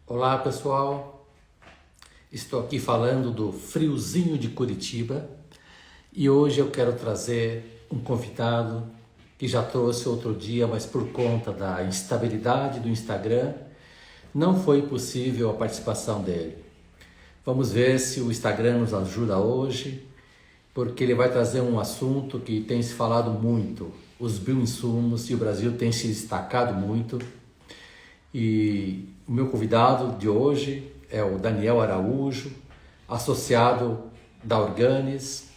Olá pessoal, estou aqui falando do friozinho de Curitiba e hoje eu quero trazer um convidado que já trouxe outro dia, mas por conta da instabilidade do Instagram não foi possível a participação dele. Vamos ver se o Instagram nos ajuda hoje, porque ele vai trazer um assunto que tem se falado muito, os bioinsumos, e o Brasil tem se destacado muito. E o meu convidado de hoje é o Daniel Araújo, associado da Organis,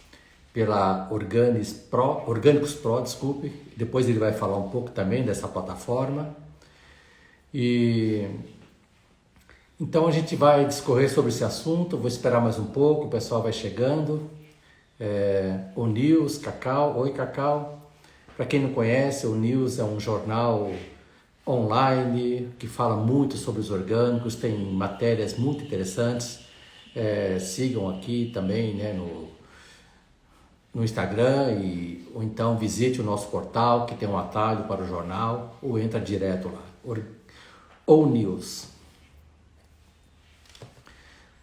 pela Orgânicos Pro, desculpe. Depois ele vai falar um pouco também dessa plataforma. E então a gente vai discorrer sobre esse assunto. Vou esperar mais um pouco, o pessoal vai chegando. O News, Cacau. Oi, Cacau. Para quem não conhece, o News é um jornal online que fala muito sobre os orgânicos, tem matérias muito interessantes. Sigam aqui também, né, no Instagram, ou então visite o nosso portal que tem um atalho para o jornal, ou entra direto lá, ou News.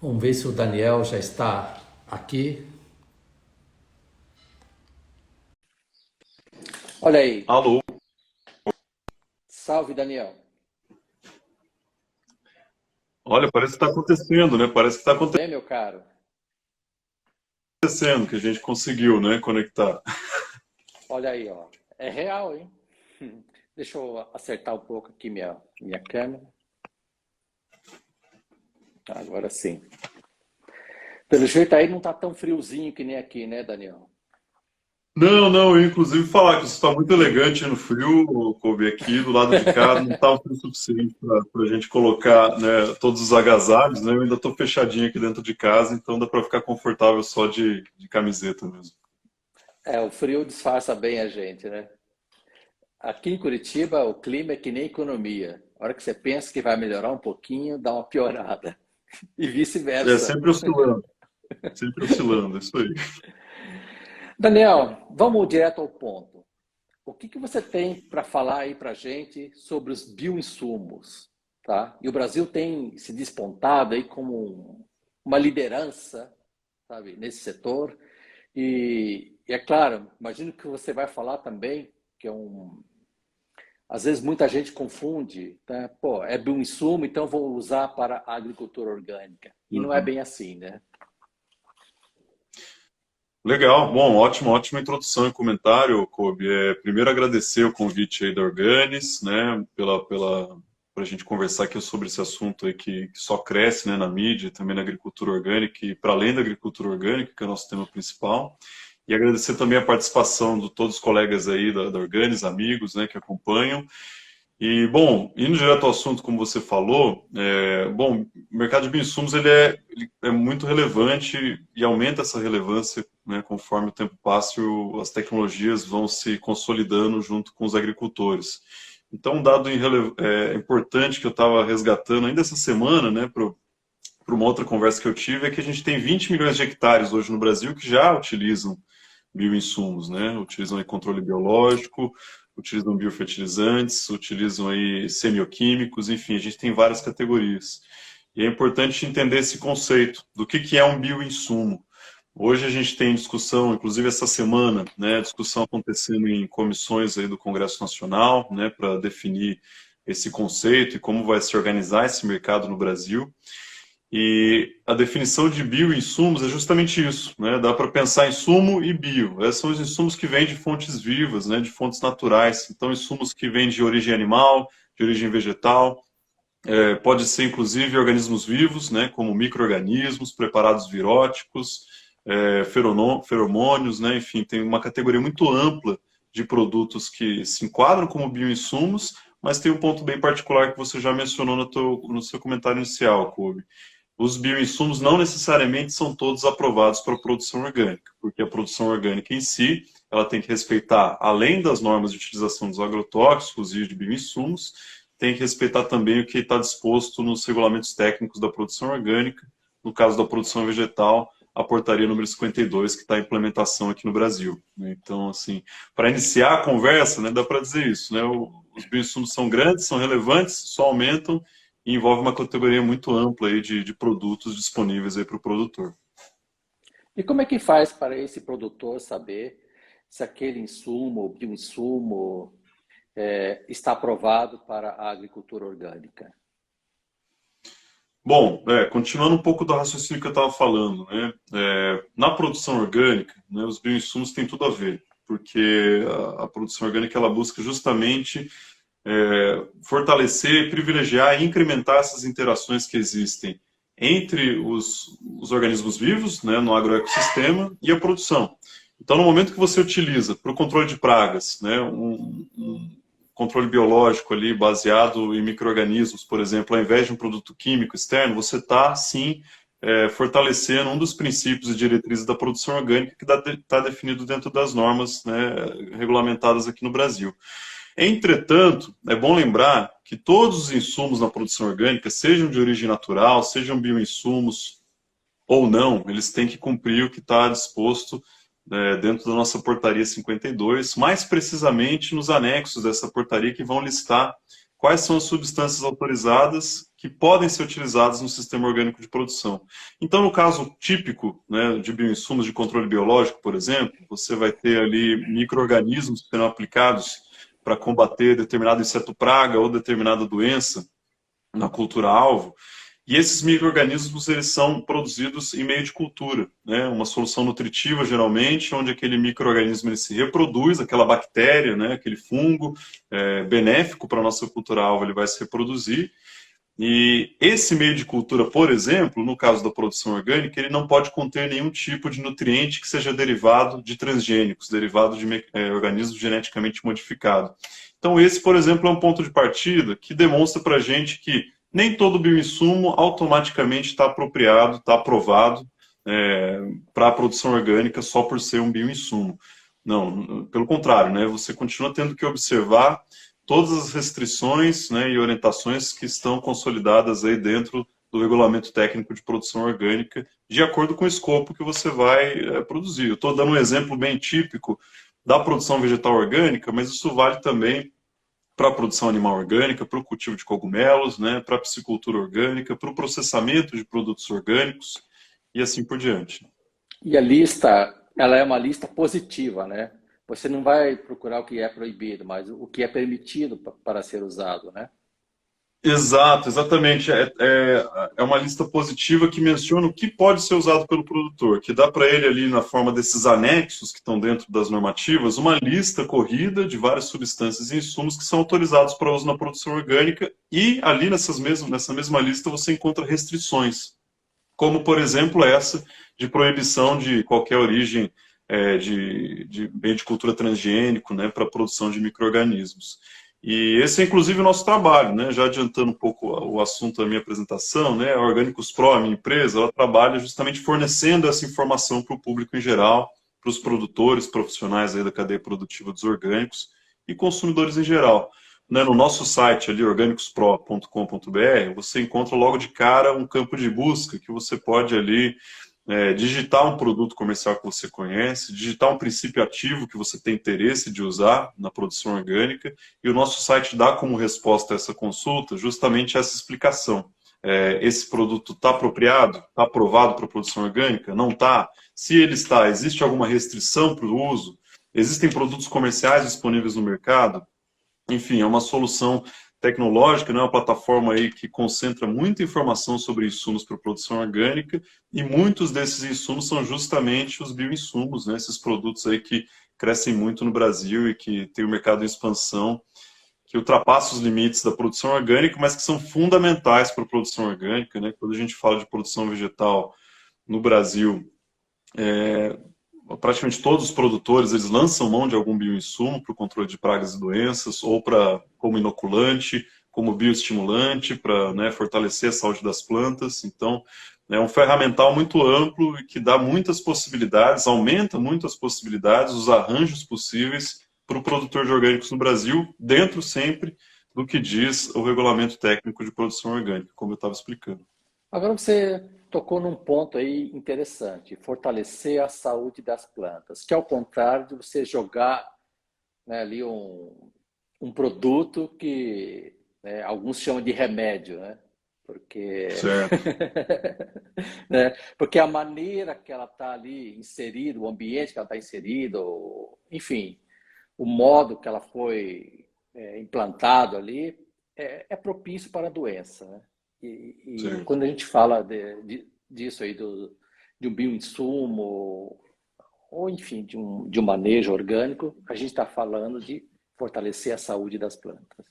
Vamos ver se o Daniel já está aqui. Olha aí. Alô? Salve, Daniel. Olha, parece que está acontecendo, né? Parece que está Tudo bem, meu caro? acontecendo, que a gente conseguiu, né, conectar. Olha aí, ó. É real, hein? Deixa eu acertar um pouco aqui minha câmera. Agora sim. Pelo jeito aí não tá tão friozinho que nem aqui, né, Daniel? Não, não, eu inclusive falar que você está muito elegante no frio, Kobe, aqui do lado de cá não está um frio suficiente para a gente colocar, né, todos os agasalhos, né? Eu ainda estou fechadinho aqui dentro de casa, então dá para ficar confortável só de camiseta mesmo. O frio disfarça bem a gente, né? Aqui em Curitiba o clima é que nem economia. A hora que você pensa que vai melhorar um pouquinho, dá uma piorada. E É vice-versa. sempre oscilando, isso aí. Daniel, vamos direto ao ponto. O que você tem para falar aí para a gente sobre os bioinsumos, tá? E o Brasil tem se despontado aí como uma liderança, sabe, nesse setor. E é claro, imagino que você vai falar também que às vezes muita gente confunde, né? Pô, é bioinsumo, então vou usar para a agricultura orgânica. E não é Uhum. bem assim, né? Legal, bom, ótima introdução e comentário, Kobe. Primeiro agradecer o convite aí da Organis, né, para a gente conversar aqui sobre esse assunto aí que só cresce, né, na mídia, também na agricultura orgânica e para além da agricultura orgânica, que é o nosso tema principal. E agradecer também a participação de todos os colegas aí da Organis, amigos, né, que acompanham. E, bom, indo direto ao assunto, como você falou, bom, o mercado de bioinsumos ele é muito relevante e aumenta essa relevância, né, conforme o tempo passa e as tecnologias vão se consolidando junto com os agricultores. Então, um dado importante que eu estava resgatando ainda essa semana, né, para uma outra conversa que eu tive, é que a gente tem 20 milhões de hectares hoje no Brasil que já utilizam bioinsumos, né? Utilizam aí controle biológico, utilizam biofertilizantes, utilizam aí semioquímicos, enfim, a gente tem várias categorias. E é importante entender esse conceito do que é um bioinsumo. Hoje a gente tem discussão, inclusive essa semana, né, discussão acontecendo em comissões aí do Congresso Nacional, né, para definir esse conceito e como vai se organizar esse mercado no Brasil. E a definição de bioinsumos é justamente isso, né? Dá para pensar em insumo e bio. Esses são os insumos que vêm de fontes vivas, né? De fontes naturais. Então, insumos que vêm de origem animal, de origem vegetal. Pode ser, inclusive, organismos vivos, né? Como micro-organismos, preparados viróticos, feromônios, né? Enfim, tem uma categoria muito ampla de produtos que se enquadram como bioinsumos, mas tem um ponto bem particular que você já mencionou no seu comentário inicial, Kobe. Os bioinsumos não necessariamente são todos aprovados para a produção orgânica, porque a produção orgânica em si, ela tem que respeitar, além das normas de utilização dos agrotóxicos e de bioinsumos, tem que respeitar também o que está disposto nos regulamentos técnicos da produção orgânica, no caso da produção vegetal, a portaria número 52, que está em implementação aqui no Brasil. Então, assim, para iniciar a conversa, né, dá para dizer isso, né, os bioinsumos são grandes, são relevantes, só aumentam, e envolve uma categoria muito ampla aí de produtos disponíveis aí para o produtor. E como é que faz para esse produtor saber se aquele insumo ou bioinsumo está aprovado para a agricultura orgânica? Bom, continuando um pouco do raciocínio que eu estava falando, né? Na produção orgânica, né, os bioinsumos têm tudo a ver, porque a produção orgânica ela busca justamente fortalecer, privilegiar e incrementar essas interações que existem entre os organismos vivos, né, no agroecossistema e a produção. Então, no momento que você utiliza para o controle de pragas, né, um controle biológico ali baseado em micro-organismos, por exemplo, ao invés de um produto químico externo, você está, sim, fortalecendo um dos princípios e diretrizes da produção orgânica que está definido dentro das normas, né, regulamentadas aqui no Brasil. Entretanto, é bom lembrar que todos os insumos na produção orgânica, sejam de origem natural, sejam bioinsumos ou não, eles têm que cumprir o que está disposto dentro da nossa portaria 52, mais precisamente nos anexos dessa portaria que vão listar quais são as substâncias autorizadas que podem ser utilizadas no sistema orgânico de produção. Então, no caso típico, né, de bioinsumos de controle biológico, por exemplo, você vai ter ali micro-organismos que serão aplicados para combater determinado inseto praga ou determinada doença na cultura-alvo. E esses micro-organismos eles são produzidos em meio de cultura, né? Uma solução nutritiva, geralmente, onde aquele micro-organismo ele se reproduz, aquela bactéria, né? Aquele fungo benéfico para a nossa cultura-alvo, ele vai se reproduzir. E esse meio de cultura, por exemplo, no caso da produção orgânica, ele não pode conter nenhum tipo de nutriente que seja derivado de transgênicos, derivado de organismos geneticamente modificados. Então, esse, por exemplo, é um ponto de partida que demonstra para a gente que nem todo bioinsumo automaticamente está apropriado, está aprovado para a produção orgânica só por ser um bioinsumo. Não, pelo contrário, né? Você continua tendo que observar todas as restrições, né, e orientações que estão consolidadas aí dentro do regulamento técnico de produção orgânica, de acordo com o escopo que você vai produzir. Eu estou dando um exemplo bem típico da produção vegetal orgânica, mas isso vale também para a produção animal orgânica, para o cultivo de cogumelos, né, para a piscicultura orgânica, para o processamento de produtos orgânicos e assim por diante. E a lista, ela é uma lista positiva, né? Você não vai procurar o que é proibido, mas o que é permitido para ser usado, né? Exato, exatamente. É uma lista positiva que menciona o que pode ser usado pelo produtor, que dá para ele ali na forma desses anexos que estão dentro das normativas, uma lista corrida de várias substâncias e insumos que são autorizados para uso na produção orgânica e ali nessa mesma lista você encontra restrições, como por exemplo essa de proibição de qualquer origem de bem de cultura transgênico, né, para a produção de micro-organismos. E esse é inclusive o nosso trabalho, né? Já adiantando um pouco o assunto da minha apresentação, né? A Orgânicos Pro, a minha empresa, ela trabalha justamente fornecendo essa informação para o público em geral, para os produtores, profissionais aí da cadeia produtiva dos orgânicos e consumidores em geral. Né? No nosso site ali, orgânicospro.com.br, você encontra logo de cara um campo de busca que você pode ali digitar um produto comercial que você conhece, digitar um princípio ativo que você tem interesse de usar na produção orgânica, e o nosso site dá como resposta a essa consulta justamente essa explicação. Esse produto está apropriado? Está aprovado para a produção orgânica? Não está? Se ele está, existe alguma restrição para o uso? Existem produtos comerciais disponíveis no mercado? Enfim, é uma solução tecnológica, né, uma plataforma aí que concentra muita informação sobre insumos para produção orgânica e muitos desses insumos são justamente os bioinsumos, né, esses produtos aí que crescem muito no Brasil e que tem um mercado em expansão, que ultrapassa os limites da produção orgânica, mas que são fundamentais para a produção orgânica, né? Quando a gente fala de produção vegetal no Brasil, praticamente todos os produtores eles lançam mão de algum bioinsumo para o controle de pragas e doenças, ou como inoculante, como bioestimulante, para, né, fortalecer a saúde das plantas. Então, é um ferramental muito amplo e que dá muitas possibilidades, aumenta muito as possibilidades, os arranjos possíveis para o produtor de orgânicos no Brasil, dentro sempre do que diz o regulamento técnico de produção orgânica, como eu estava explicando. Agora você tocou num ponto aí interessante, fortalecer a saúde das plantas, que é ao contrário de você jogar, né, ali um produto que, né, alguns chamam de remédio, né? porque, Certo. né? Porque a maneira que ela está ali inserida, o ambiente que ela está inserida, enfim, o modo que ela foi implantado ali é propício para a doença, né? E Certo. quando a gente fala disso aí, de um bioinsumo, ou enfim, de um manejo orgânico, a gente está falando de fortalecer a saúde das plantas.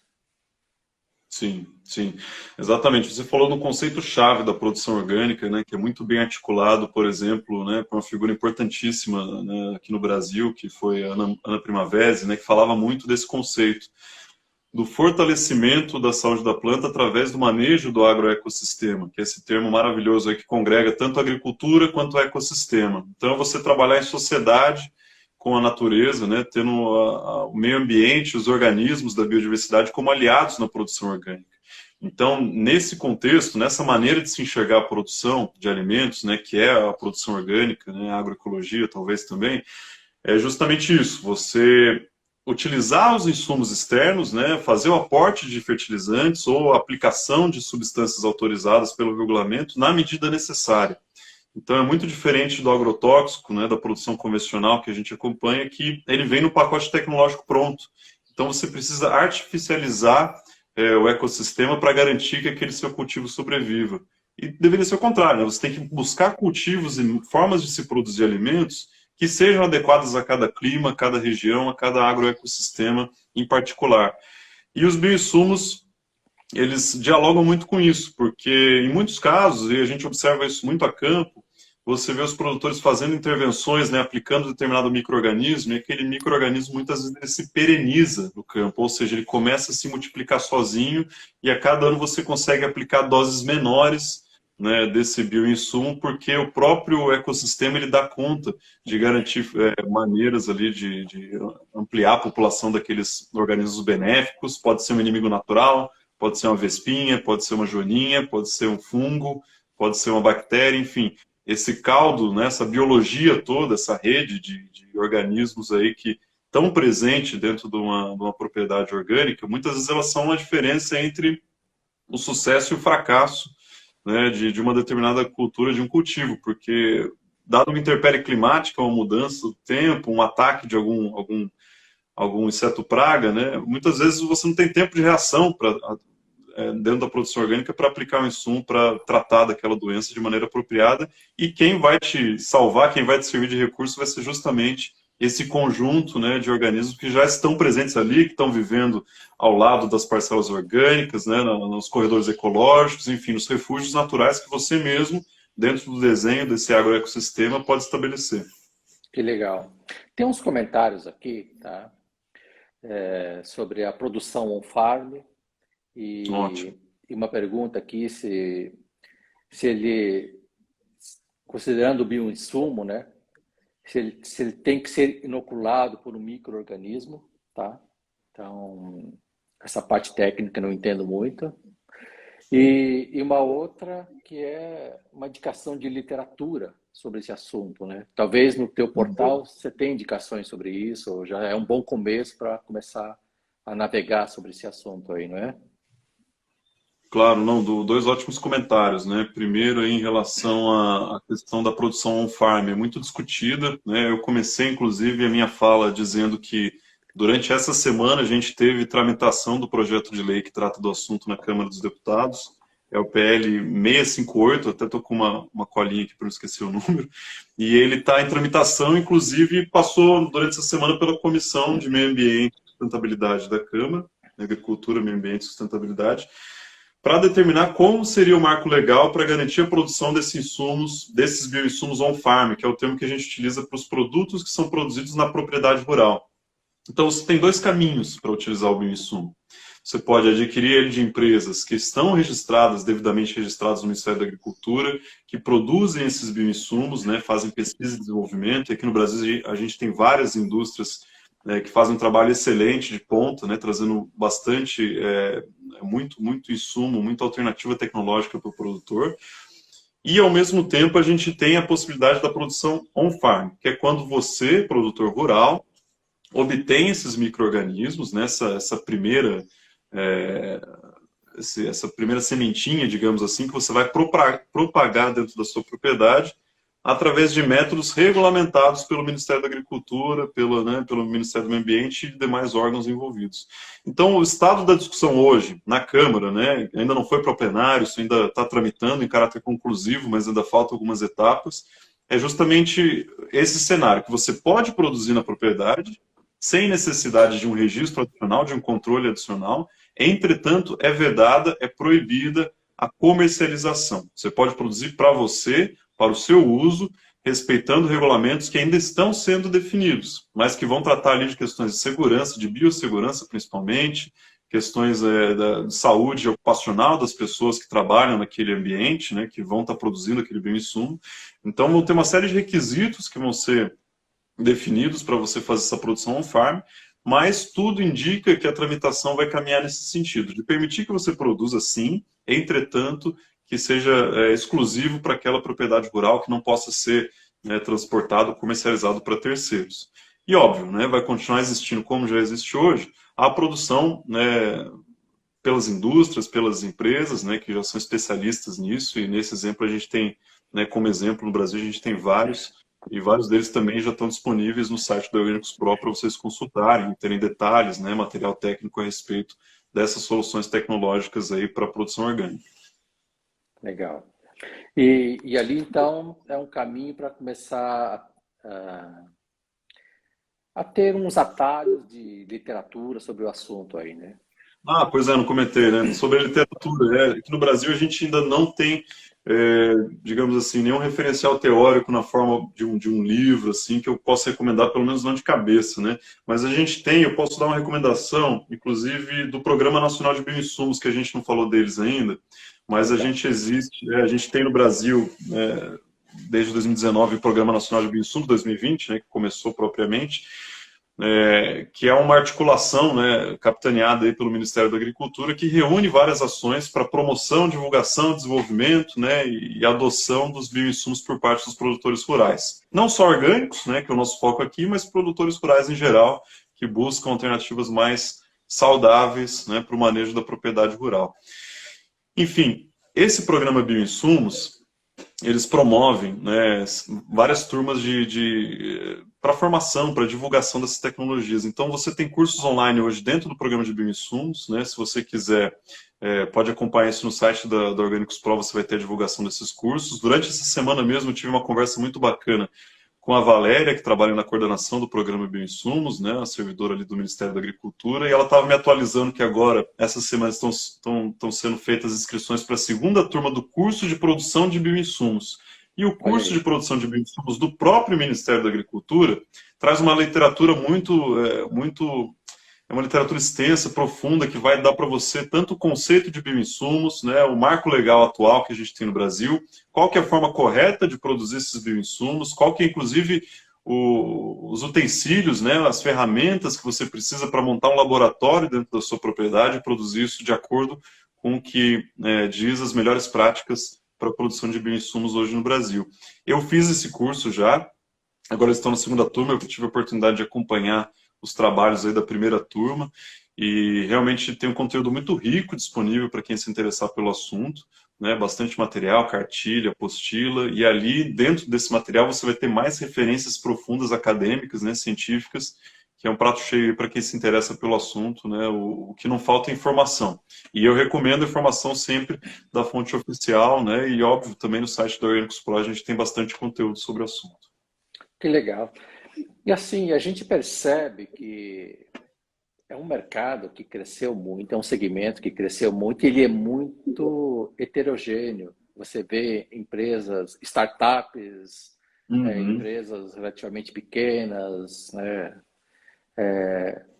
Sim, sim, exatamente. Você falou no conceito-chave da produção orgânica, né, que é muito bem articulado, por exemplo, né, por uma figura importantíssima, né, aqui no Brasil, que foi a Ana Primavesi, né, que falava muito desse conceito do fortalecimento da saúde da planta através do manejo do agroecossistema, que é esse termo maravilhoso aí que congrega tanto a agricultura quanto o ecossistema. Então, você trabalhar em sociedade com a natureza, né, tendo o meio ambiente, os organismos da biodiversidade como aliados na produção orgânica. Então, nesse contexto, nessa maneira de se enxergar a produção de alimentos, né, que é a produção orgânica, né, a agroecologia talvez também, é justamente isso, você utilizar os insumos externos, né, fazer o aporte de fertilizantes ou a aplicação de substâncias autorizadas pelo regulamento na medida necessária. Então é muito diferente do agrotóxico, né, da produção convencional que a gente acompanha, que ele vem no pacote tecnológico pronto. Então você precisa artificializar o ecossistema para garantir que aquele seu cultivo sobreviva. E deveria ser o contrário, né? Você tem que buscar cultivos e formas de se produzir alimentos que sejam adequadas a cada clima, a cada região, a cada agroecossistema em particular. E os bioinsumos, eles dialogam muito com isso, porque em muitos casos, e a gente observa isso muito a campo, você vê os produtores fazendo intervenções, né, aplicando determinado micro-organismo, e aquele micro-organismo muitas vezes ele se pereniza no campo, ou seja, ele começa a se multiplicar sozinho, e a cada ano você consegue aplicar doses menores, né, desse bioinsumo, porque o próprio ecossistema ele dá conta de garantir maneiras ali de ampliar a população daqueles organismos benéficos, pode ser um inimigo natural, pode ser uma vespinha, pode ser uma joaninha, pode ser um fungo, pode ser uma bactéria, enfim. Esse caldo, né, essa biologia toda, essa rede de organismos aí que estão presentes dentro de uma propriedade orgânica, muitas vezes elas são a diferença entre o sucesso e o fracasso, né, de uma determinada cultura, de um cultivo, porque dado uma intempérie climática, uma mudança do tempo, um ataque de algum inseto praga, né, muitas vezes você não tem tempo de reação dentro da produção orgânica para aplicar um insumo para tratar daquela doença de maneira apropriada, e quem vai te salvar, quem vai te servir de recurso vai ser justamente esse conjunto, né, de organismos que já estão presentes ali, que estão vivendo ao lado das parcelas orgânicas, né, nos corredores ecológicos, enfim, nos refúgios naturais que você mesmo, dentro do desenho desse agroecossistema, pode estabelecer. Que legal. Tem uns comentários aqui, tá? Sobre a produção on-farm e uma pergunta aqui se ele, considerando o bioinsumo, né, se ele tem que ser inoculado por um micro-organismo, tá? Então, essa parte técnica eu não entendo muito. E uma outra que é uma indicação de literatura sobre esse assunto, né? Talvez no teu portal você tenha indicações sobre isso, ou já é um bom começo para começar a navegar sobre esse assunto aí, não é? Claro, não, dois ótimos comentários, né? Primeiro, aí, em relação à questão da produção on-farm, é muito discutida, né? Eu comecei, inclusive, a minha fala dizendo que durante essa semana a gente teve tramitação do projeto de lei que trata do assunto na Câmara dos Deputados, é o PL 658, até estou com uma colinha aqui para não esquecer o número, e ele está em tramitação, inclusive passou durante essa semana pela Comissão de Meio Ambiente e Sustentabilidade da Câmara, Agricultura, Meio Ambiente e Sustentabilidade, para determinar como seria o marco legal para garantir a produção desses bioinsumos on-farm, que é o termo que a gente utiliza para os produtos que são produzidos na propriedade rural. Então, você tem dois caminhos para utilizar o bioinsumo. Você pode adquirir ele de empresas que estão registradas, devidamente registradas no Ministério da Agricultura, que produzem esses bioinsumos, né, fazem pesquisa e desenvolvimento. E aqui no Brasil a gente tem várias indústrias que fazem um trabalho excelente de ponta, né, trazendo bastante, muito insumo, muita alternativa tecnológica para o produtor. E, ao mesmo tempo, a gente tem a possibilidade da produção on-farm, que é quando você, produtor rural, obtém esses micro-organismos, né, essa primeira essa primeira sementinha, digamos assim, que você vai propagar dentro da sua propriedade através de métodos regulamentados pelo Ministério da Agricultura, pelo Ministério do Meio Ambiente e demais órgãos envolvidos. Então, o estado da discussão hoje, na Câmara, né, ainda não foi para o plenário, isso ainda está tramitando em caráter conclusivo, mas ainda faltam algumas etapas, é justamente esse cenário, que você pode produzir na propriedade, sem necessidade de um registro adicional, de um controle adicional, entretanto, é vedada, é proibida a comercialização. Você pode produzir para você, para o seu uso, respeitando regulamentos que ainda estão sendo definidos, mas que vão tratar ali de questões de segurança, de biossegurança principalmente, questões de saúde ocupacional das pessoas que trabalham naquele ambiente, né, que vão estar produzindo aquele bioinsumo. Então, vão ter uma série de requisitos que vão ser definidos para você fazer essa produção on-farm, mas tudo indica que a tramitação vai caminhar nesse sentido, de permitir que você produza sim, entretanto, que seja exclusivo para aquela propriedade rural, que não possa ser transportado ou comercializado para terceiros. E óbvio, né, vai continuar existindo, como já existe hoje, a produção, né, pelas indústrias, pelas empresas, né, que já são especialistas nisso, e nesse exemplo a gente tem, né, como exemplo no Brasil, a gente tem vários, e vários deles também já estão disponíveis no site do Orgânicos Pro para vocês consultarem, terem detalhes, né, material técnico a respeito dessas soluções tecnológicas aí para a produção orgânica. Legal. E ali, então, é um caminho para começar a ter uns atalhos de literatura sobre o assunto aí, né? Ah, pois é, não comentei, né? Sobre a literatura. Aqui no Brasil a gente ainda não tem, digamos assim, nenhum referencial teórico na forma de um livro, assim, que eu possa recomendar, pelo menos não de cabeça, né? Mas a gente tem, eu posso dar uma recomendação, inclusive, do Programa Nacional de Bioinsumos, que a gente não falou deles ainda, mas a gente a gente tem no Brasil, desde 2019, o Programa Nacional de Bioinsumos 2020, né, que começou propriamente, que é uma articulação, né, capitaneada aí pelo Ministério da Agricultura, que reúne várias ações para promoção, divulgação, desenvolvimento, né, e adoção dos bioinsumos por parte dos produtores rurais. Não só orgânicos, né, que é o nosso foco aqui, mas produtores rurais em geral, que buscam alternativas mais saudáveis, né, para o manejo da propriedade rural. Enfim, esse programa Bioinsumos, eles promovem, né, várias turmas para formação, para divulgação dessas tecnologias. Então, você tem cursos online hoje dentro do programa de bioinsumos, né? Se você quiser, pode acompanhar isso no site da Orgânicos Pro, você vai ter a divulgação desses cursos. Durante essa semana mesmo, eu tive uma conversa muito bacana com a Valéria, que trabalha na coordenação do programa Bioinsumos, né, a servidora ali do Ministério da Agricultura, e ela estava me atualizando que agora, essas semanas, estão sendo feitas inscrições para a segunda turma do curso de produção de bioinsumos. E o curso de produção de bioinsumos do próprio Ministério da Agricultura traz uma literatura é uma literatura extensa, profunda, que vai dar para você tanto o conceito de bioinsumos, né, o marco legal atual que a gente tem no Brasil, qual que é a forma correta de produzir esses bioinsumos, qual que é, inclusive, os utensílios, né, as ferramentas que você precisa para montar um laboratório dentro da sua propriedade e produzir isso de acordo com o que diz as melhores práticas para a produção de bioinsumos hoje no Brasil. Eu fiz esse curso já, agora estou na segunda turma, eu tive a oportunidade de acompanhar os trabalhos aí da primeira turma e realmente tem um conteúdo muito rico disponível para quem se interessar pelo assunto, né? Bastante material, cartilha, apostila, e ali dentro desse material você vai ter mais referências profundas acadêmicas, né, científicas, que é um prato cheio para quem se interessa pelo assunto, né? O que não falta é informação. E eu recomendo a informação sempre da fonte oficial, né? E óbvio, também no site da Orgânicos Pro a gente tem bastante conteúdo sobre o assunto. Que legal. E assim, a gente percebe que é um mercado que cresceu muito, é um segmento que cresceu muito, e ele é muito heterogêneo. Você vê empresas, startups, empresas relativamente pequenas, né?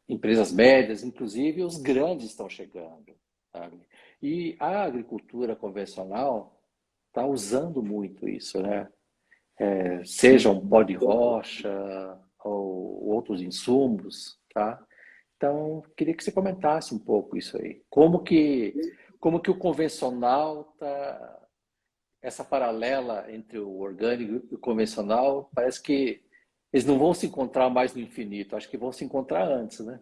Empresas médias, inclusive os grandes estão chegando, sabe? E a agricultura convencional está usando muito isso, né? Seja um pó de rocha ou outros insumos, tá? Então, queria que você comentasse um pouco isso aí. Como que o convencional tá, essa paralela entre o orgânico e o convencional, parece que eles não vão se encontrar mais no infinito, acho que vão se encontrar antes, né?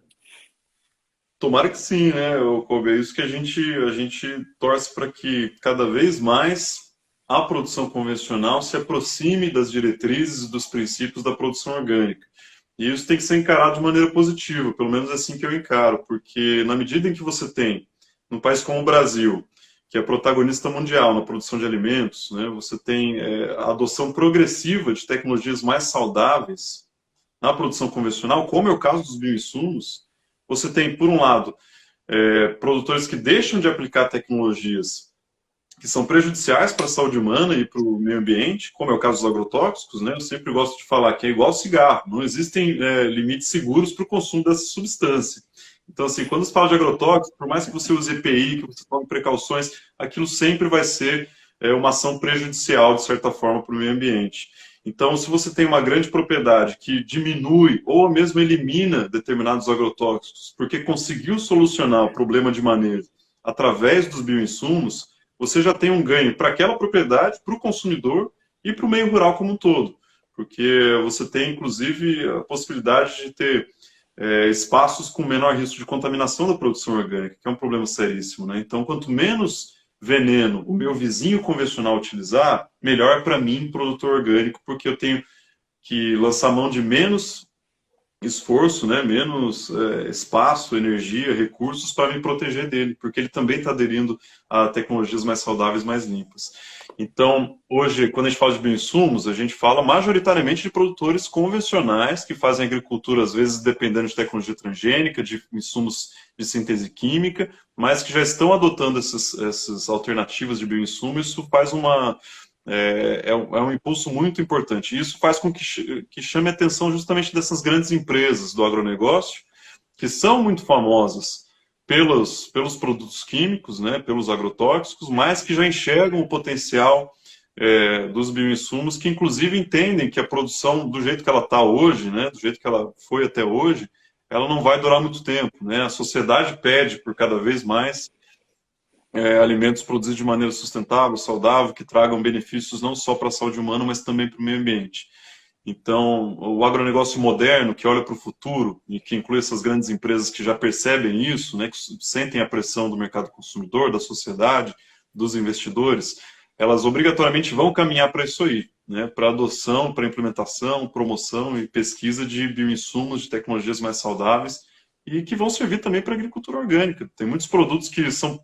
Tomara que sim, né, Kobe? É isso que a gente torce para que cada vez mais a produção convencional se aproxime das diretrizes e dos princípios da produção orgânica. E isso tem que ser encarado de maneira positiva, pelo menos é assim que eu encaro, porque na medida em que você tem, num país como o Brasil, que é protagonista mundial na produção de alimentos, né, você tem a adoção progressiva de tecnologias mais saudáveis na produção convencional, como é o caso dos bioinsumos, você tem, por um lado, produtores que deixam de aplicar tecnologias que são prejudiciais para a saúde humana e para o meio ambiente, como é o caso dos agrotóxicos, né? Eu sempre gosto de falar que é igual cigarro, não existem limites seguros para o consumo dessa substância. Então, assim, quando se fala de agrotóxicos, por mais que você use EPI, que você tome precauções, aquilo sempre vai ser uma ação prejudicial, de certa forma, para o meio ambiente. Então, se você tem uma grande propriedade que diminui ou mesmo elimina determinados agrotóxicos, porque conseguiu solucionar o problema de manejo através dos bioinsumos, você já tem um ganho para aquela propriedade, para o consumidor e para o meio rural como um todo. Porque você tem, inclusive, a possibilidade de ter espaços com menor risco de contaminação da produção orgânica, que é um problema seríssimo, né? Então, quanto menos veneno o meu vizinho convencional utilizar, melhor para mim, produtor orgânico, porque eu tenho que lançar mão de menos esforço, né, menos espaço, energia, recursos para me proteger dele, porque ele também está aderindo a tecnologias mais saudáveis, mais limpas. Então, hoje, quando a gente fala de bioinsumos, a gente fala majoritariamente de produtores convencionais que fazem agricultura, às vezes, dependendo de tecnologia transgênica, de insumos de síntese química, mas que já estão adotando essas alternativas de bioinsumo. Isso faz um impulso muito importante. E isso faz com que chame a atenção justamente dessas grandes empresas do agronegócio, que são muito famosas pelos produtos químicos, né, pelos agrotóxicos, mas que já enxergam o potencial dos bioinsumos, que inclusive entendem que a produção, do jeito que ela está hoje, né, do jeito que ela foi até hoje, ela não vai durar muito tempo, né? A sociedade pede por cada vez mais alimentos produzidos de maneira sustentável, saudável, que tragam benefícios não só para a saúde humana, mas também para o meio ambiente. Então, o agronegócio moderno, que olha para o futuro e que inclui essas grandes empresas que já percebem isso, né, que sentem a pressão do mercado consumidor, da sociedade, dos investidores, elas obrigatoriamente vão caminhar para isso aí, né, para adoção, para implementação, promoção e pesquisa de bioinsumos, de tecnologias mais saudáveis, e que vão servir também para a agricultura orgânica. Tem muitos produtos que são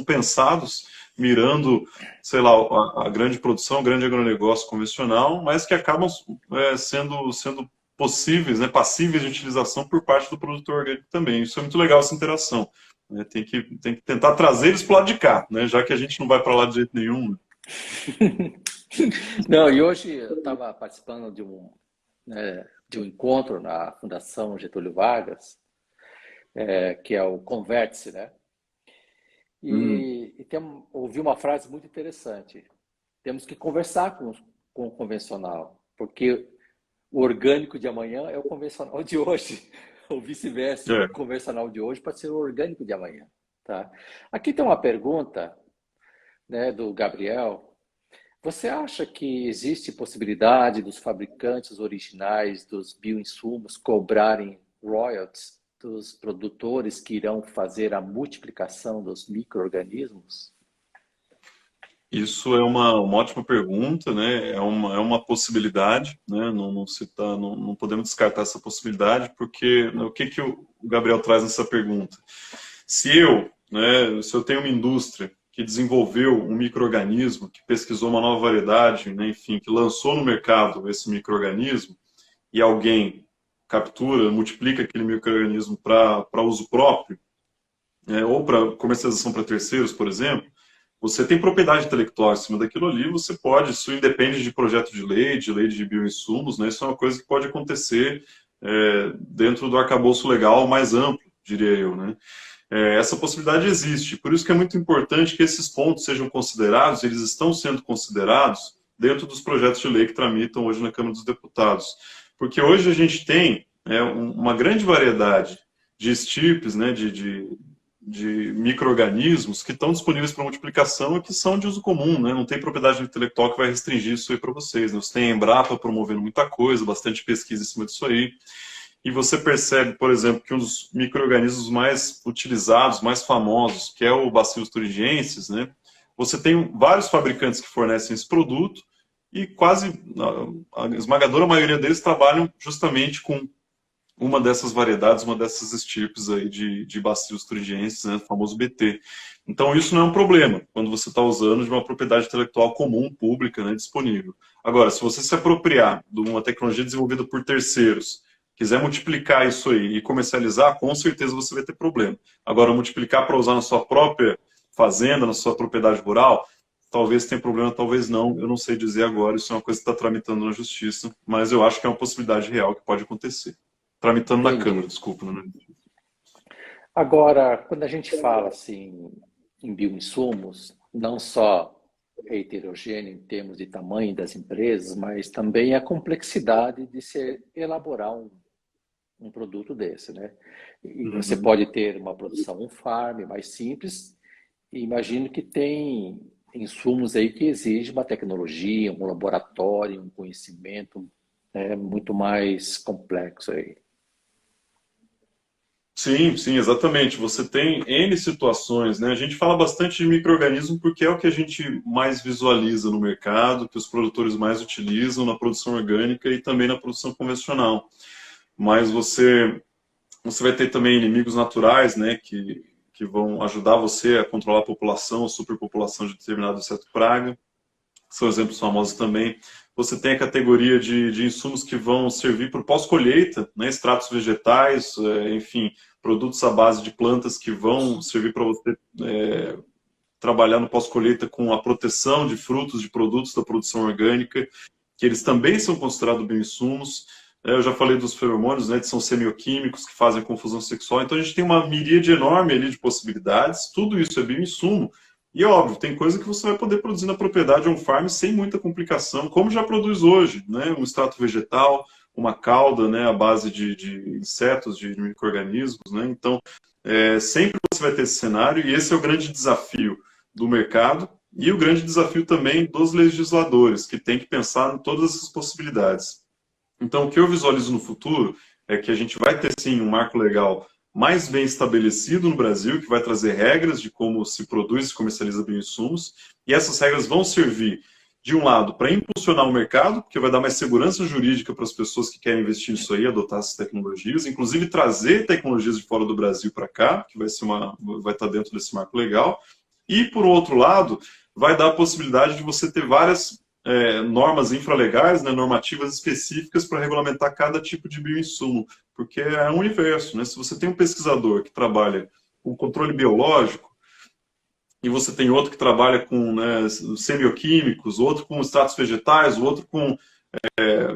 pensados mirando, sei lá, a grande produção, o grande agronegócio convencional, mas que acabam sendo possíveis, né, passíveis de utilização por parte do produtor orgânico também. Isso é muito legal, essa interação. Né? Tem que tentar trazer eles para o lado de cá, né, já que a gente não vai para lá de jeito nenhum. Não, e hoje eu estava participando de um encontro na Fundação Getúlio Vargas, que é o Converte-se, né? E ouvi uma frase muito interessante. Temos que conversar com o convencional, porque o orgânico de amanhã é o convencional de hoje, ou vice-versa. O convencional de hoje pode ser o orgânico de amanhã. Tá? Aqui tem uma pergunta, né, do Gabriel. Você acha que existe possibilidade dos fabricantes originais dos bioinsumos cobrarem royalties dos produtores que irão fazer a multiplicação dos micro-organismos? Isso é uma ótima pergunta, né? É uma possibilidade, né? Não podemos descartar essa possibilidade, porque o que o Gabriel traz nessa pergunta? Se eu tenho uma indústria que desenvolveu um micro-organismo, que pesquisou uma nova variedade, né? Enfim, que lançou no mercado esse micro-organismo, e alguém captura, multiplica aquele micro-organismo para uso próprio, ou para comercialização para terceiros, por exemplo, você tem propriedade intelectual em cima daquilo ali, você pode, isso independe de projeto de lei de bioinsumos, né? Isso é uma coisa que pode acontecer dentro do arcabouço legal mais amplo, diria eu, né? Essa possibilidade existe, por isso que é muito importante que esses pontos sejam considerados, eles estão sendo considerados dentro dos projetos de lei que tramitam hoje na Câmara dos Deputados. Porque hoje a gente tem uma grande variedade de estirpes, né, de micro-organismos que estão disponíveis para multiplicação e que são de uso comum, né? Não tem propriedade intelectual que vai restringir isso aí para vocês. Né? Você tem a Embrapa promovendo muita coisa, bastante pesquisa em cima disso aí. e você percebe, por exemplo, que um dos micro-organismos mais utilizados, mais famosos, que é o Bacillus thuringiensis, né? Você tem vários fabricantes que fornecem esse produto e quase a esmagadora maioria deles trabalham justamente com uma dessas variedades, uma dessas estirpes aí de Bacillus thuringiensis, né, o famoso BT. Então isso não é um problema quando você está usando de uma propriedade intelectual comum, pública, né, disponível. Agora, se você se apropriar de uma tecnologia desenvolvida por terceiros, quiser multiplicar isso aí e comercializar, com certeza você vai ter problema. Agora, multiplicar para usar na sua própria fazenda, na sua propriedade rural, talvez tenha problema, talvez não. Eu não sei dizer agora, isso é uma coisa que está tramitando na justiça, mas eu acho que é uma possibilidade real que pode acontecer. Tramitando na Câmara, Entendi. desculpa. Né? Agora, quando a gente fala assim em bioinsumos, não só é heterogêneo em termos de tamanho das empresas, mas também a complexidade de se elaborar um produto desse, né? E você Uhum. pode ter uma produção on-farm mais simples, e imagino que tem insumos aí que exigem uma tecnologia, um laboratório, um conhecimento, né, muito mais complexo aí. Sim, sim, exatamente. Você tem N situações, né? A gente fala bastante de micro-organismo porque é o que a gente mais visualiza no mercado, que os produtores mais utilizam na produção orgânica e também na produção convencional. Mas você vai ter também inimigos naturais, né, que vão ajudar você a controlar a população, a superpopulação de determinado inseto praga. São exemplos famosos também. Você tem a categoria de insumos que vão servir para o pós-colheita, né, extratos vegetais, enfim, produtos à base de plantas que vão servir para você trabalhar no pós-colheita com a proteção de frutos, de produtos da produção orgânica, que eles também são considerados bioinsumos. Eu já falei dos feromônios, né, que são semioquímicos, que fazem confusão sexual. Então a gente tem uma miríade enorme ali de possibilidades. Tudo isso é bioinsumo. E óbvio, tem coisa que você vai poder produzir na propriedade on-farm sem muita complicação, como já produz hoje, né? Um extrato vegetal, uma cauda, né, à base de insetos, de micro-organismos, né? Então, sempre você vai ter esse cenário, e esse é o grande desafio do mercado e o grande desafio também dos legisladores, que tem que pensar em todas essas possibilidades. Então, o que eu visualizo no futuro é que a gente vai ter, sim, um marco legal mais bem estabelecido no Brasil, que vai trazer regras de como se produz e comercializa bioinsumos, e essas regras vão servir, de um lado, para impulsionar o mercado, porque vai dar mais segurança jurídica para as pessoas que querem investir nisso aí, adotar essas tecnologias, inclusive trazer tecnologias de fora do Brasil para cá, que vai estar dentro desse marco legal, e, por outro lado, vai dar a possibilidade de você ter várias normas infralegais, né, normativas específicas para regulamentar cada tipo de bioinsumo, porque é um universo, né? Se você tem um pesquisador que trabalha com controle biológico e você tem outro que trabalha com, né, semioquímicos, outro com extratos vegetais, outro com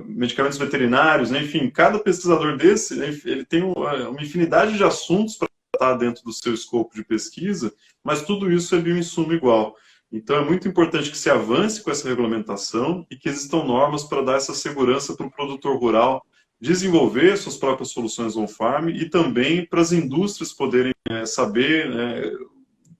medicamentos veterinários, né? Enfim, cada pesquisador desse, né, ele tem uma infinidade de assuntos para tratar dentro do seu escopo de pesquisa, mas tudo isso é bioinsumo igual. Então, é muito importante que se avance com essa regulamentação e que existam normas para dar essa segurança para o produtor rural desenvolver suas próprias soluções on-farm e também para as indústrias poderem saber, né,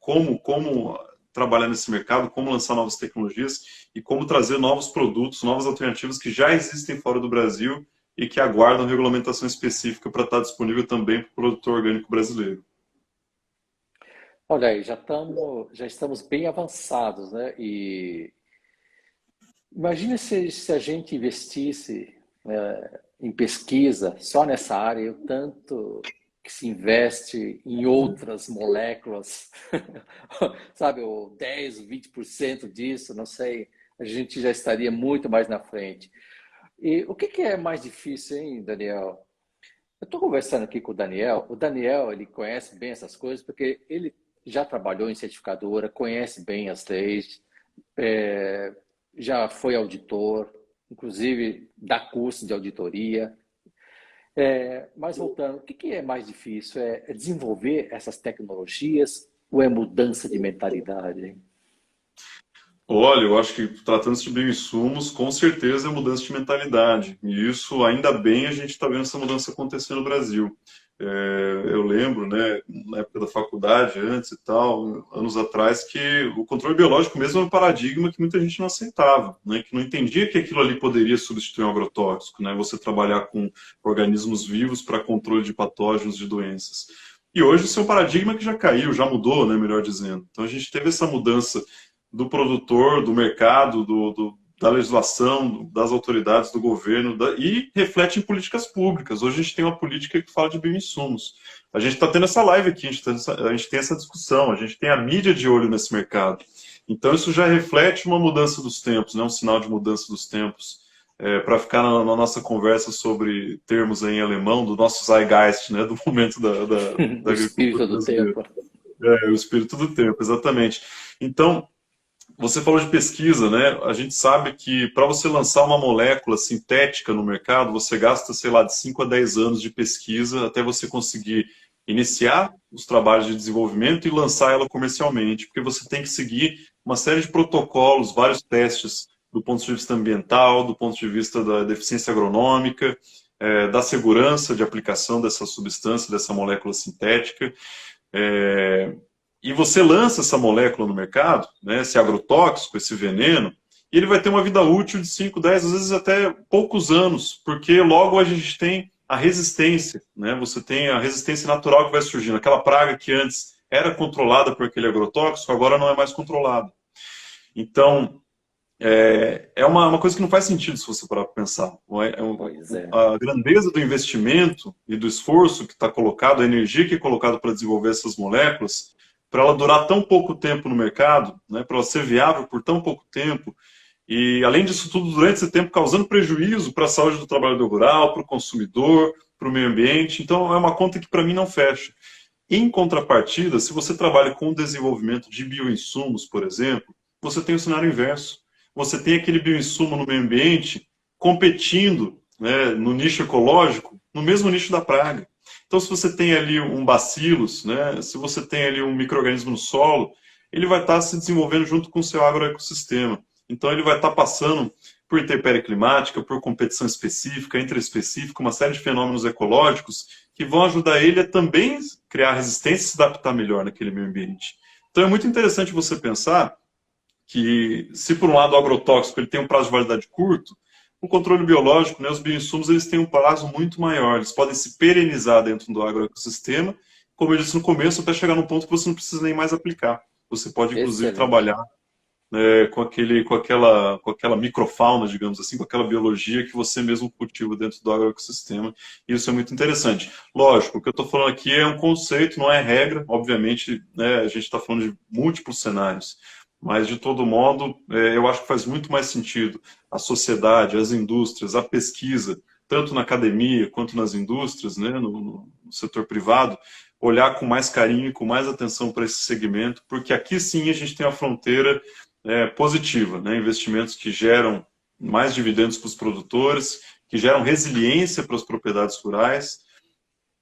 como trabalhar nesse mercado, como lançar novas tecnologias e como trazer novos produtos, novas alternativas que já existem fora do Brasil e que aguardam regulamentação específica para estar disponível também para o produtor orgânico brasileiro. Olha aí, já estamos bem avançados, né? E imagina se a gente investisse, em pesquisa só nessa área, o tanto que se investe em outras moléculas, sabe, o 10, 20% disso, não sei, a gente já estaria muito mais na frente. E o que é mais difícil, hein, Daniel? Eu estou conversando aqui com o Daniel, ele conhece bem essas coisas, porque ele já trabalhou em certificadora, conhece bem as leis, é, já foi auditor, inclusive dá curso de auditoria. Mas voltando, o que é mais difícil? É desenvolver essas tecnologias ou é mudança de mentalidade? Hein? Olha, eu acho que tratando-se de bioinsumos, com certeza é mudança de mentalidade. E isso, ainda bem, a gente está vendo essa mudança acontecer no Brasil. Eu lembro, né, na época da faculdade, antes e tal, anos atrás, que o controle biológico mesmo era um paradigma que muita gente não aceitava, né, que não entendia que aquilo ali poderia substituir um agrotóxico, né, você trabalhar com organismos vivos para controle de patógenos, de doenças. E hoje isso é um paradigma que já caiu, já mudou, né, melhor dizendo. Então a gente teve essa mudança do produtor, do mercado, da legislação, das autoridades, do governo, e reflete em políticas públicas. Hoje a gente tem uma política que fala de bioinsumos. A gente está tendo essa live aqui, a gente tem essa discussão, a gente tem a mídia de olho nesse mercado. Então isso já reflete uma mudança dos tempos, né? Um sinal de mudança dos tempos. Para ficar na nossa conversa sobre termos em alemão, do nosso Zeitgeist, né? Do momento da O espírito do tempo. O espírito do tempo, exatamente. Então, você falou de pesquisa, né? A gente sabe que para você lançar uma molécula sintética no mercado, você gasta, sei lá, de 5 a 10 anos de pesquisa até você conseguir iniciar os trabalhos de desenvolvimento e lançar ela comercialmente, porque você tem que seguir uma série de protocolos, vários testes do ponto de vista ambiental, do ponto de vista da deficiência agronômica, da segurança de aplicação dessa substância, dessa molécula sintética. E você lança essa molécula no mercado, né, esse agrotóxico, esse veneno, e ele vai ter uma vida útil de 5, 10, às vezes até poucos anos, porque logo a gente tem a resistência, né? Você tem a resistência natural que vai surgindo. Aquela praga que antes era controlada por aquele agrotóxico, agora não é mais controlada. Então, é uma coisa que não faz sentido se você parar para pensar. A grandeza do investimento e do esforço que está colocado, a energia que é colocada para desenvolver essas moléculas, para ela durar tão pouco tempo no mercado, né, para ela ser viável por tão pouco tempo, e além disso tudo, durante esse tempo, causando prejuízo para a saúde do trabalhador rural, para o consumidor, para o meio ambiente. Então, é uma conta que para mim não fecha. Em contrapartida, se você trabalha com o desenvolvimento de bioinsumos, por exemplo, você tem o cenário inverso. Você tem aquele bioinsumo no meio ambiente competindo, né, no nicho ecológico, no mesmo nicho da praga. Então, se você tem ali um bacillus, né, se você tem ali um micro-organismo no solo, ele vai estar se desenvolvendo junto com o seu agroecossistema. Então, ele vai estar passando por intempérie climática, por competição específica, intraespecífica, uma série de fenômenos ecológicos que vão ajudar ele a também criar resistência e se adaptar melhor naquele meio ambiente. Então, é muito interessante você pensar que, se por um lado o agrotóxico ele tem um prazo de validade curto, o controle biológico, né, os bioinsumos, eles têm um prazo muito maior. Eles podem se perenizar dentro do agroecossistema, como eu disse no começo, até chegar num ponto que você não precisa nem mais aplicar. Você pode, inclusive, trabalhar com aquela microfauna, digamos assim, com aquela biologia que você mesmo cultiva dentro do agroecossistema. E isso é muito interessante. Lógico, o que eu estou falando aqui é um conceito, não é regra. Obviamente, né, a gente está falando de múltiplos cenários. Mas, de todo modo, eu acho que faz muito mais sentido a sociedade, as indústrias, a pesquisa, tanto na academia quanto nas indústrias, né, no setor privado, olhar com mais carinho e com mais atenção para esse segmento, porque aqui sim a gente tem uma fronteira positiva, né, investimentos que geram mais dividendos para os produtores, que geram resiliência para as propriedades rurais,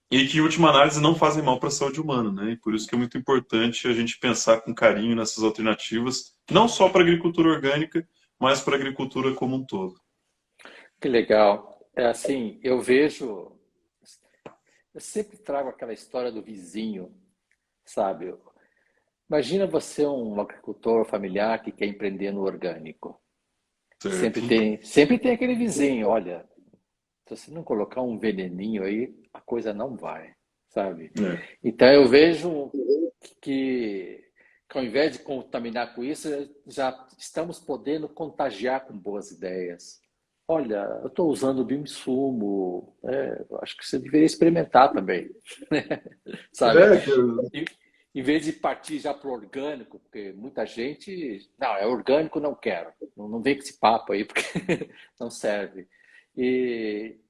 e que, em última análise, não fazem mal para a saúde humana, né? E por isso que é muito importante a gente pensar com carinho nessas alternativas, não só para a agricultura orgânica, mas para a agricultura como um todo. Que legal. Assim, eu sempre trago aquela história do vizinho, sabe? Imagina você um agricultor familiar que quer empreender no orgânico. Sempre tem aquele vizinho, olha, se você não colocar um veneninho aí, a coisa não vai, sabe? Então eu vejo que ao invés de contaminar com isso, já estamos podendo contagiar com boas ideias. Olha, eu estou usando bioinsumo, acho que você deveria experimentar também, sabe? Em vez de partir já para o orgânico, porque muita gente, não, é orgânico, não quero, não vem com esse papo aí, porque não serve.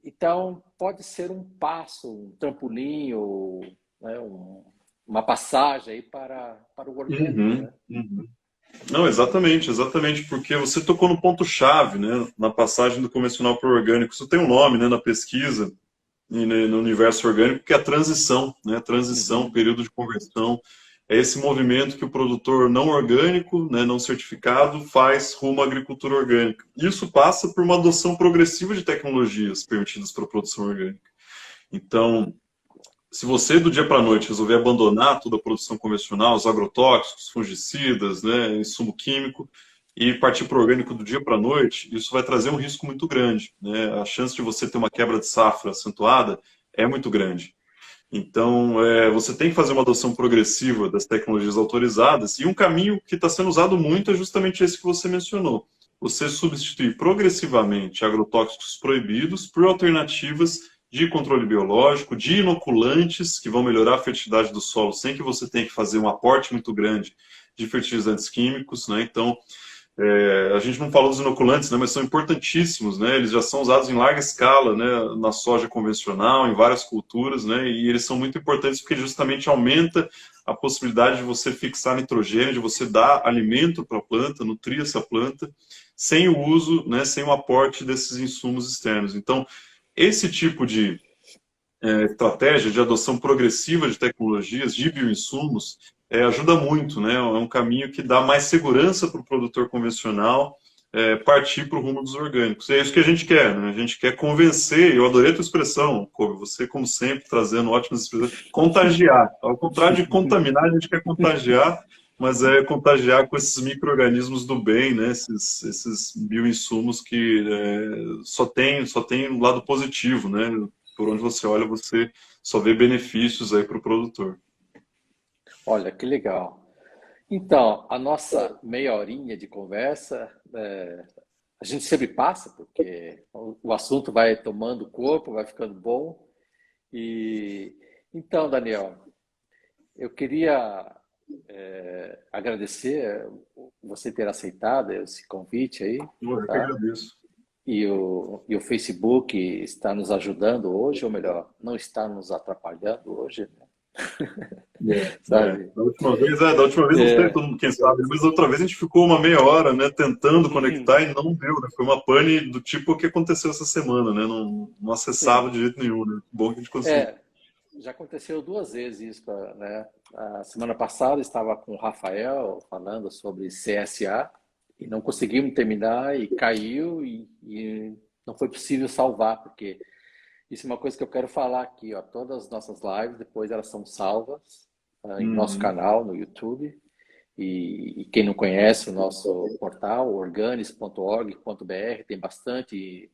Então, pode ser um passo, um trampolim, né, uma passagem aí para o orgânico. Né? Não, exatamente, porque você tocou no ponto-chave, né, na passagem do convencional para o orgânico. Isso tem um nome, né, na pesquisa e no universo orgânico, que é a transição, né, período de conversão. É esse movimento que o produtor não orgânico, né, não certificado, faz rumo à agricultura orgânica. Isso passa por uma adoção progressiva de tecnologias permitidas para a produção orgânica. Então, se você do dia para a noite resolver abandonar toda a produção convencional, os agrotóxicos, fungicidas, né, insumo químico, e partir para o orgânico do dia para a noite, isso vai trazer um risco muito grande, né? A chance de você ter uma quebra de safra acentuada é muito grande. Então, você tem que fazer uma adoção progressiva das tecnologias autorizadas, e um caminho que está sendo usado muito é justamente esse que você mencionou. Você substituir progressivamente agrotóxicos proibidos por alternativas de controle biológico, de inoculantes que vão melhorar a fertilidade do solo sem que você tenha que fazer um aporte muito grande de fertilizantes químicos, né? Então, a gente não falou dos inoculantes, né, mas são importantíssimos, né? Eles já são usados em larga escala, né, na soja convencional, em várias culturas, né? E eles são muito importantes porque justamente aumenta a possibilidade de você fixar nitrogênio, de você dar alimento para a planta, nutrir essa planta, sem o uso, né, sem o aporte desses insumos externos. Então, esse tipo de estratégia de adoção progressiva de tecnologias, de bioinsumos, ajuda muito, né? É um caminho que dá mais segurança para o produtor convencional partir para o rumo dos orgânicos. E é isso que a gente quer, né? A gente quer convencer, eu adorei a tua expressão, Kobe, você, como sempre, trazendo ótimas expressões, contagiar. Ao contrário de contaminar, a gente quer contagiar, mas é contagiar com esses micro-organismos do bem, né? Esses bioinsumos que só tem um lado positivo, né? Por onde você olha, você só vê benefícios aí para o produtor. Olha, que legal. Então, a nossa meia horinha de conversa, a gente sempre passa, porque o assunto vai tomando corpo, vai ficando bom. E então, Daniel, eu queria agradecer você ter aceitado esse convite aí, Eu que tá? agradeço. E o Facebook está nos ajudando hoje, ou melhor, não está nos atrapalhando hoje, né? Sabe? Da última vez não sei todo mundo quem sabe, mas da outra vez a gente ficou uma meia hora, né, tentando Sim, conectar e não deu, né? Foi uma pane do tipo que aconteceu essa semana, né? Não acessava sim. de jeito nenhum, né? Bom que a gente conseguiu. É, já aconteceu duas vezes isso, né? A semana passada estava com o Rafael falando sobre CSA e não conseguimos terminar e caiu e não foi possível salvar, porque isso é uma coisa que eu quero falar aqui, ó. Todas as nossas lives, depois elas são salvas em nosso Uhum. canal no YouTube. E quem não conhece o nosso portal, organis.org.br, tem bastante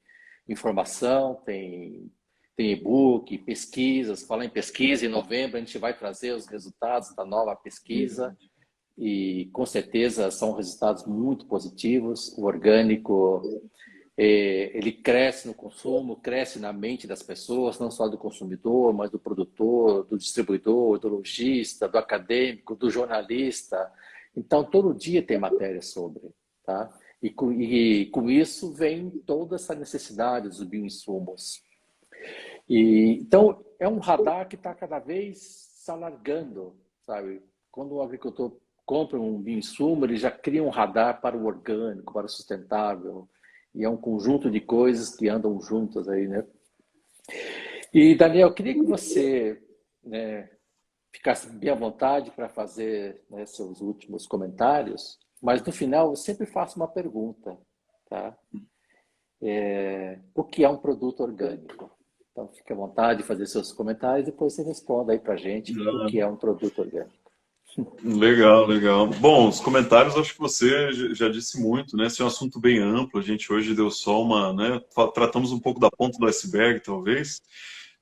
informação, tem e-book, pesquisas. Falar em pesquisa, em novembro a gente vai trazer os resultados da nova pesquisa e com certeza são resultados muito positivos. O orgânico, ele cresce no consumo, cresce na mente das pessoas, não só do consumidor, mas do produtor, do distribuidor, do lojista, do acadêmico, do jornalista. Então, todo dia tem matéria sobre, tá? E com isso vem toda essa necessidade dos bioinsumos. Então, é um radar que está cada vez se alargando, sabe? Quando o agricultor compra um bioinsumo, ele já cria um radar para o orgânico, para o sustentável. E é um conjunto de coisas que andam juntas aí, né? E, Daniel, eu queria que você, né, ficasse bem à vontade para fazer, né, seus últimos comentários, mas no final eu sempre faço uma pergunta, tá? O que é um produto orgânico? Então, fique à vontade de fazer seus comentários e depois você responda aí para a gente o que é um produto orgânico. Legal, legal. Bom, os comentários acho que você já disse muito, né? Esse é um assunto bem amplo. A gente hoje deu só uma, né? Tratamos um pouco da ponta do iceberg, talvez.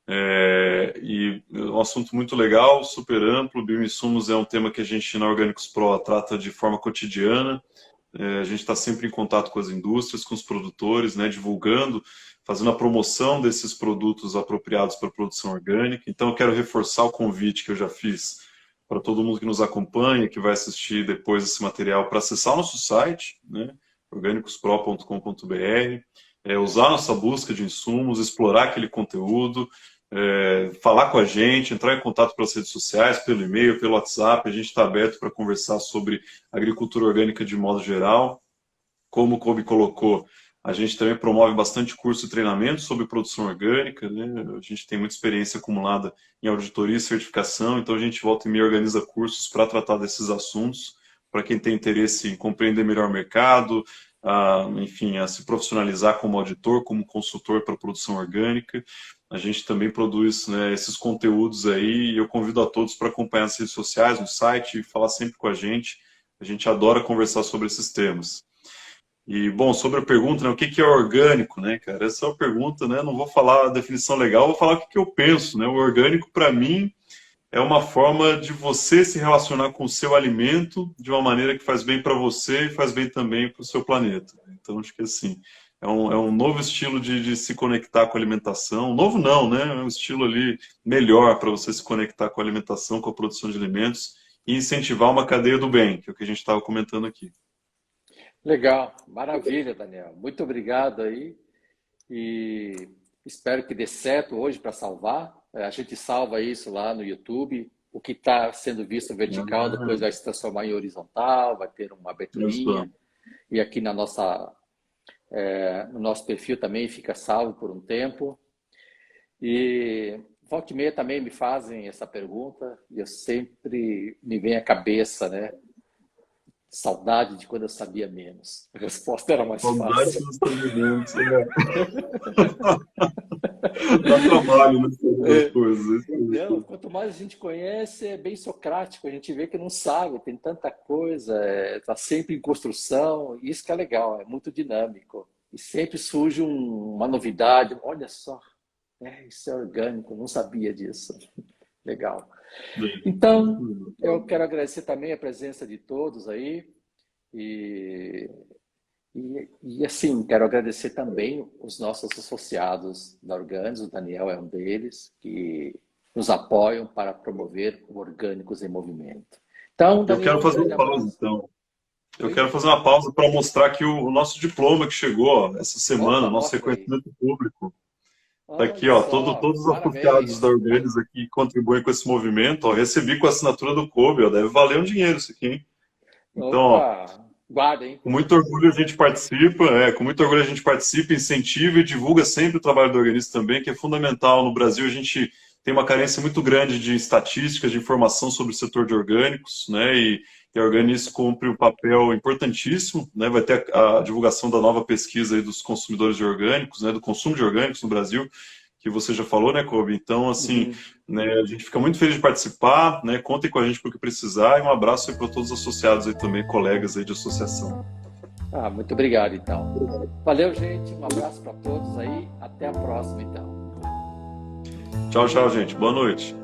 E é um assunto muito legal, super amplo. Bioinsumos é um tema que a gente na Orgânicos Pro trata de forma cotidiana. A gente está sempre em contato com as indústrias, com os produtores, né? Divulgando, fazendo a promoção desses produtos apropriados para a produção orgânica. Então, eu quero reforçar o convite que eu já fiz para todo mundo que nos acompanha, que vai assistir depois esse material, para acessar o nosso site, né, organicospro.com.br, usar nossa busca de insumos, explorar aquele conteúdo, falar com a gente, entrar em contato pelas redes sociais, pelo e-mail, pelo WhatsApp. A gente está aberto para conversar sobre agricultura orgânica de modo geral. Como o Kobe colocou, a gente também promove bastante curso e treinamento sobre produção orgânica, né? A gente tem muita experiência acumulada em auditoria e certificação, então a gente volta e meia organiza cursos para tratar desses assuntos, para quem tem interesse em compreender melhor o mercado, enfim, a se profissionalizar como auditor, como consultor para a produção orgânica. A gente também produz, né, esses conteúdos aí e eu convido a todos para acompanhar nas redes sociais, no site, falar sempre com a gente. A gente adora conversar sobre esses temas. E, bom, sobre a pergunta, né, o que é orgânico, né, cara? Essa é uma pergunta, né? Não vou falar a definição legal, vou falar o que eu penso, né? O orgânico, para mim, é uma forma de você se relacionar com o seu alimento de uma maneira que faz bem para você e faz bem também para o seu planeta. Então, acho que assim, é um novo estilo de se conectar com a alimentação. Novo não, né? É um estilo ali melhor para você se conectar com a alimentação, com a produção de alimentos e incentivar uma cadeia do bem, que é o que a gente estava comentando aqui. Legal, maravilha, Daniel. Muito obrigado aí e espero que dê certo hoje para salvar. A gente salva isso lá no YouTube. O que está sendo visto vertical depois vai se transformar em horizontal, vai ter uma aberturinha. E aqui no nosso perfil também fica salvo por um tempo. E volta e meia também me fazem essa pergunta e eu sempre me vem à cabeça, né? Saudade de quando eu sabia menos. A resposta era mais Saudade fácil. dos alimentos, né? Dá trabalho, né? As coisas. Não, quanto mais a gente conhece, é bem socrático. A gente vê que não sabe, tem tanta coisa, está sempre em construção. Isso que é legal, é muito dinâmico. E sempre surge uma novidade. Olha só, isso é orgânico, não sabia disso. Legal. Então, eu quero agradecer também a presença de todos aí e assim, quero agradecer também os nossos associados da Orgânicos, o Daniel é um deles, que nos apoiam para promover o Orgânicos em Movimento. Então, Daniel, eu quero fazer uma pausa, então. Eu quero fazer uma pausa para mostrar aqui o nosso diploma que chegou ó, essa semana, nosso reconhecimento público. Está aqui, ó, todos os associados da Orgânicos aqui que contribuem com esse movimento. Ó, recebi com a assinatura do Kobe, ó, deve valer um dinheiro isso aqui, hein? Então, ó, guarda, hein? com muito orgulho a gente participa, com muito orgulho a gente participa, incentiva e divulga sempre o trabalho do Orgânicos também, que é fundamental. No Brasil a gente tem uma carência muito grande de estatísticas, de informação sobre o setor de orgânicos, né? E a Orgânicos cumpre um papel importantíssimo, né? Vai ter a divulgação da nova pesquisa aí dos consumidores de orgânicos, né? Do consumo de orgânicos no Brasil, que você já falou, né, Kobe? Então, assim, né, a gente fica muito feliz de participar, né? Contem com a gente para o que precisar e um abraço aí para todos os associados aí também, colegas aí de associação. Muito obrigado, então. Valeu, gente. Um abraço para todos aí. Até a próxima, então. Tchau, tchau, gente. Boa noite.